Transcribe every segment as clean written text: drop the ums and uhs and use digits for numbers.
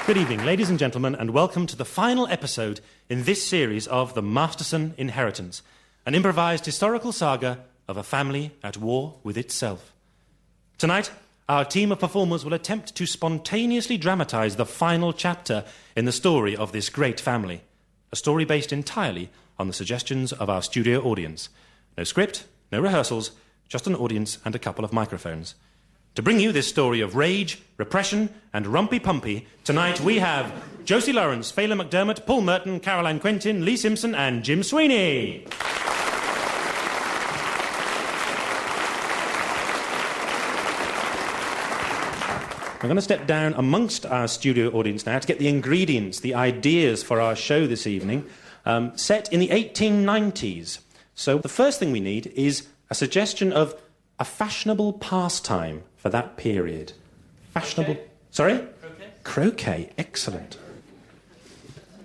Good evening, ladies and gentlemen, and welcome to the final episode in this series of the Masterson Inheritance, an improvised historical saga of a family at war with itself. Tonight, our team of performers will attempt to spontaneously dramatise the final chapter in the story of this great family, a story based entirely on the suggestions of our studio audience. No script, no rehearsals, just an audience and a couple of microphones. To bring you this story of rage, repression, and rumpy-pumpy, tonight we have Josie Lawrence, Phelim McDermott, Paul Merton, Caroline Quentin, Lee Simpson, and Jim Sweeney. I'm going to step down amongst our studio audience now to get the ingredients, the ideas for our show this evening, set in the 1890s. So the first thing we need is a suggestion of a fashionable pastime for that period. Fashionable... Croquet. Sorry? Croquet. Croquet, excellent.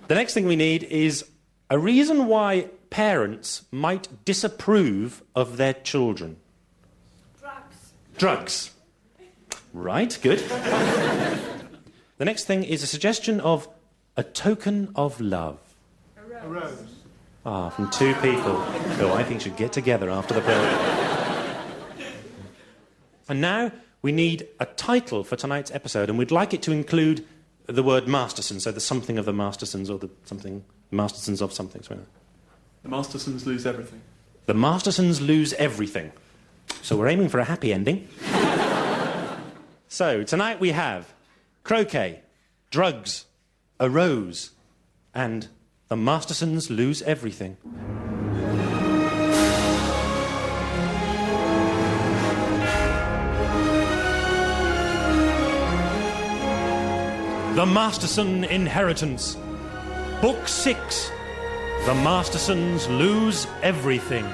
The next thing we need is a reason why parents might disapprove of their children. Drugs. Drugs. Right, good. The next thing is a suggestion of a token of love. A rose. Ah, from two people who I think should get together after the program. And now we need a title for tonight's episode, and we'd like it to include the word Masterson, so the something of the Mastersons or the something, Mastersons of something. Sorry. The Mastersons lose everything. The Mastersons lose everything. So we're aiming for a happy ending. So tonight we have croquet, drugs, a rose, and the Mastersons lose everything. The Masterson Inheritance. Book 6. The Mastersons lose everything.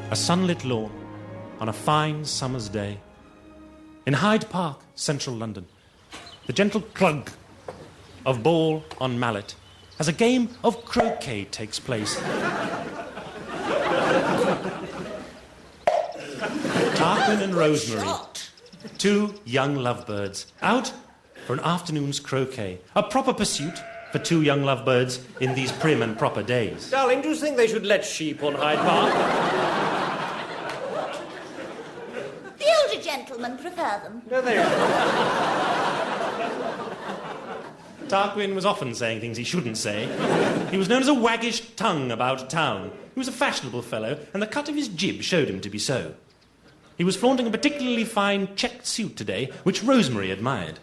A sunlit lawn on a fine summer's day. In Hyde Park, central London, the gentle clunk of ball on mallet as a game of croquet takes place. Tarquin and Rosemary, two young lovebirds, out for an afternoon's croquet. A proper pursuit for two young lovebirds in these prim and proper days. Darling, do you think they should let sheep on Hyde Park? The older gentlemen prefer them. No, they don't. Tarquin was often saying things he shouldn't say. He was known as a waggish tongue about town. He was a fashionable fellow, and the cut of his jib showed him to be so. He was flaunting a particularly fine checked suit today, which Rosemary admired.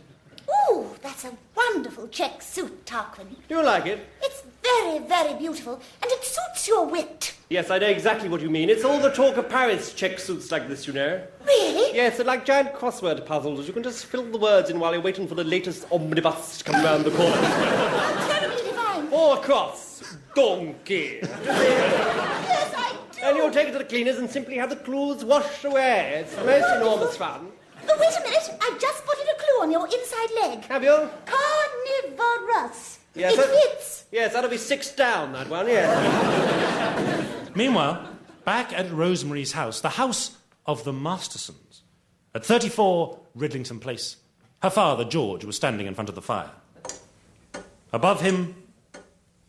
Ooh, that's a wonderful check suit, Tarquin. Do you like it? It's very, very beautiful, and it suits your wit. Yes, I know exactly what you mean. It's all the talk of Paris, check suits like this, you know. Really? Yes, they're like giant crossword puzzles. You can just fill the words in while you're waiting for the latest omnibus to come round the corner. How terribly divine. Or cross. Donkey. Yes, I do. And you'll take it to the cleaners and simply have the clues washed away. It's most enormous fun. Oh, wait a minute. I just put in a clue on your inside leg. Have you? Carnivorous. Yes, it fits. Yes, that'll be 6 down, that one, yes. Meanwhile, back at Rosemary's house, the house of the Mastersons, at 34 Ridlington Place, her father, George, was standing in front of the fire. Above him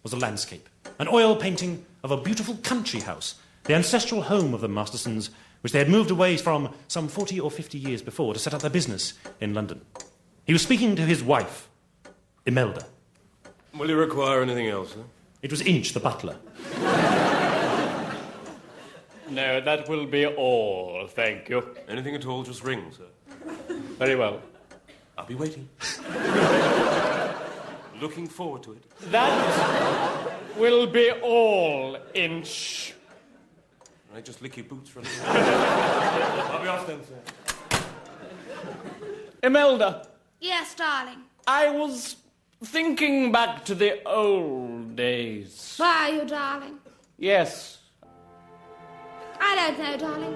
was a landscape, an oil painting of a beautiful country house, the ancestral home of the Mastersons, which they had moved away from some 40 or 50 years before to set up their business in London. He was speaking to his wife, Imelda. Will you require anything else, sir? It was Inch, the butler. No, that will be all, thank you. Anything at all, just ring, sir. Very well. I'll be waiting. Looking forward to it. That will be all, Inch. Right, just lick your boots for a little while. I'll be off then, sir. Imelda, Yes, darling. I was thinking back to the old days. Why are you, darling? Yes. I don't know, darling.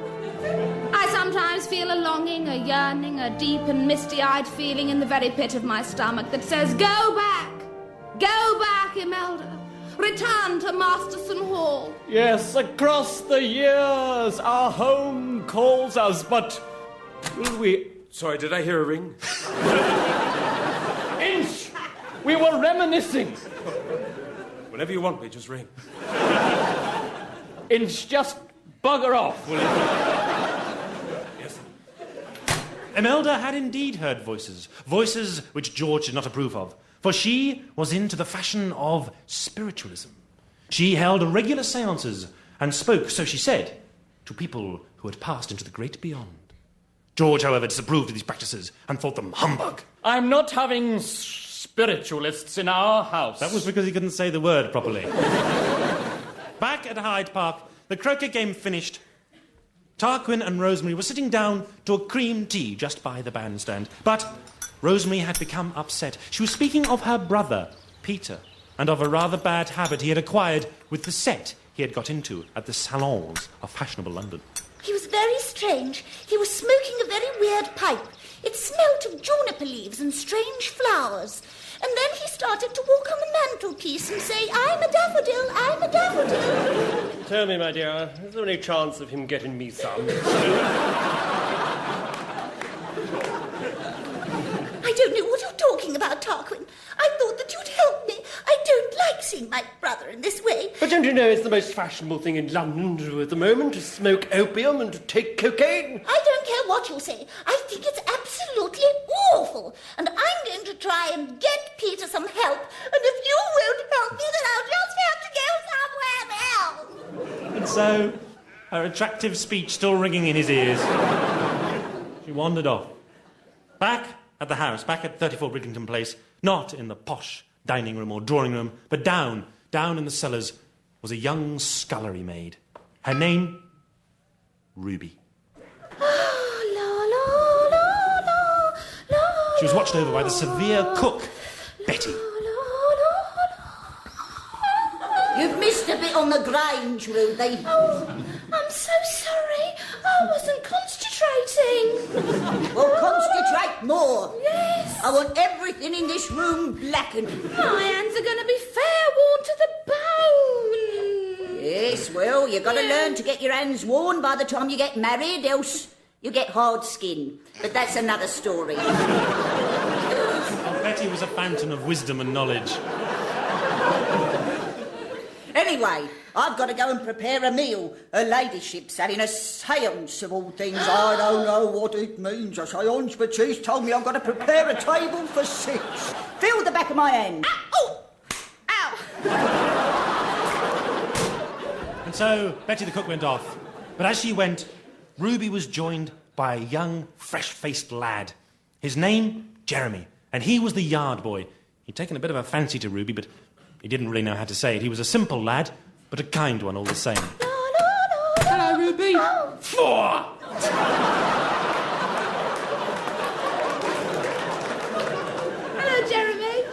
I sometimes feel a longing, a yearning, a deep and misty-eyed feeling in the very pit of my stomach that says, go back, Imelda. return to Masterson Hall. Yes, across the years, our home calls us, but will we... Sorry, did I hear a ring? Inch! We were reminiscing. Whenever you want me, just ring. Inch, just bugger off, will you? Yes. Imelda had indeed heard voices, voices which George did not approve of, for she was into the fashion of spiritualism. She held regular seances and spoke, so she said, to people who had passed into the great beyond. George, however, disapproved of these practices and thought them humbug. I'm not having spiritualists in our house. That was because he couldn't say the word properly. Back at Hyde Park, the croquet game finished. Tarquin and Rosemary were sitting down to a cream tea just by the bandstand. But Rosemary had become upset. She was speaking of her brother, Peter, and of a rather bad habit he had acquired with the set he had got into at the salons of fashionable London. He was very strange. He was smoking a very weird pipe. It smelt of juniper leaves and strange flowers. And then he started to walk on the mantelpiece and say, I'm a daffodil, I'm a daffodil. Tell me, my dear, is there any chance of him getting me some? I don't know what you're talking about, Tarquin. I thought that you'd help me. I don't like seeing my brother in this way. But don't you know it's the most fashionable thing in London to do at the moment, to smoke opium and to take cocaine? I don't care what you say. I think it's absolutely awful. And I'm going to try and get Peter some help. And if you won't help me, then I'll just have to go somewhere else. And so, her attractive speech still ringing in his ears, she wandered off. Back at the house, back at 34 Bridlington Place, not in the posh dining room or drawing room, but down in the cellars, was a young scullery maid. Her name, Ruby. She was watched over by the severe cook, Betty. You've missed a bit on the Grange, Ruby. Oh, I'm so sorry. I wasn't concentrating. Well, concentrate more. Yes. I want everything in this room blackened. My hands are going to be fair worn to the bone. Yes, well, you've got to learn to get your hands worn by the time you get married, else you get hard skin. But that's another story. Betty was a fountain of wisdom and knowledge. Anyway, I've got to go and prepare a meal. Her ladyship's having a séance of all things. I don't know what it means, a séance, but she's told me I've got to prepare a table for 6. Feel the back of my hand. Oh! Ow! And so Betty the cook went off. But as she went, Ruby was joined by a young, fresh-faced lad. His name, Jeremy, and he was the yard boy. He'd taken a bit of a fancy to Ruby, but he didn't really know how to say it. He was a simple lad, but a kind one all the same. Hello, Ruby. Hello, Jeremy.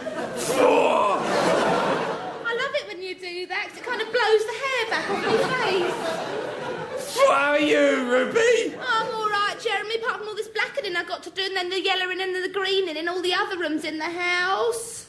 I love it when you do that, 'cause it kind of blows the hair back off your face. How are you, Ruby? I'm all right, Jeremy, apart from all this blackening I've got to do, and then the yellowing and the greening in all the other rooms in the house.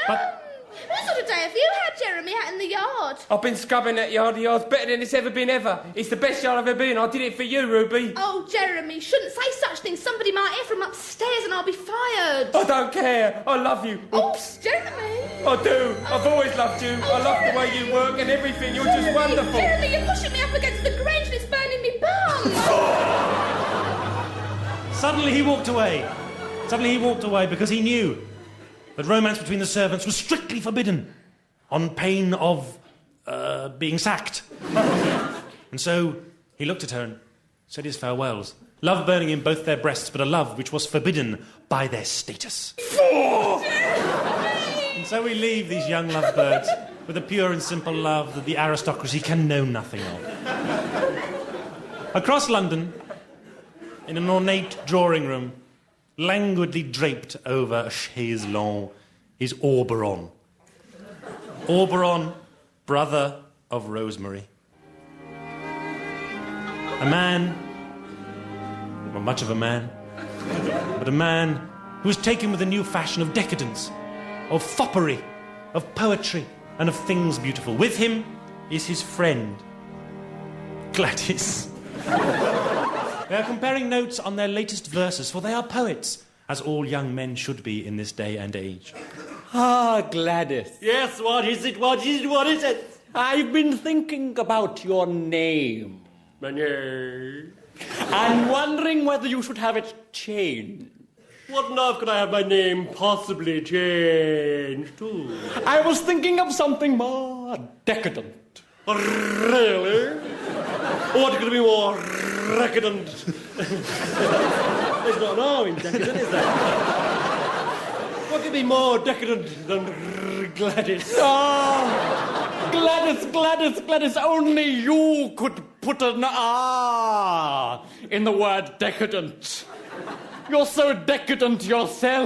What sort of day have you had, Jeremy, out in the yard? I've been scrubbing that yard. The yard's better than it's ever been ever. It's the best yard I've ever been in. I did it for you, Ruby. Oh, Jeremy, shouldn't say such things. Somebody might hear from upstairs and I'll be fired. I don't care. I love you. Oops, Jeremy. I do. I've always loved you. I love the way you work and everything. You're just wonderful. Jeremy, you're pushing me up against the Grange and it's burning me bum. Suddenly he walked away. Because he knew that romance between the servants was strictly forbidden, on pain of being sacked. And so he looked at her and said his farewells. Love burning in both their breasts, but a love which was forbidden by their status. And so we leave these young lovebirds with a pure and simple love that the aristocracy can know nothing of. Across London, in an ornate drawing room, languidly draped over a chaise longue, is Auberon. Auberon, brother of Rosemary. A man, not much of a man, but a man who was taken with a new fashion of decadence, of foppery, of poetry, and of things beautiful. With him is his friend, Gladys. They are comparing notes on their latest verses, for they are poets, as all young men should be in this day and age. Ah, Gladys. Yes, what is it? What is it? I've been thinking about your name. My name. And wondering whether you should have it changed. What on earth could I have my name possibly changed to? I was thinking of something more decadent. Really? What could be more decadent? There's not an R in decadent, is there? What could be more decadent than Gladys? Ah, Gladys, only you could put an R in the word decadent. You're so decadent yourself.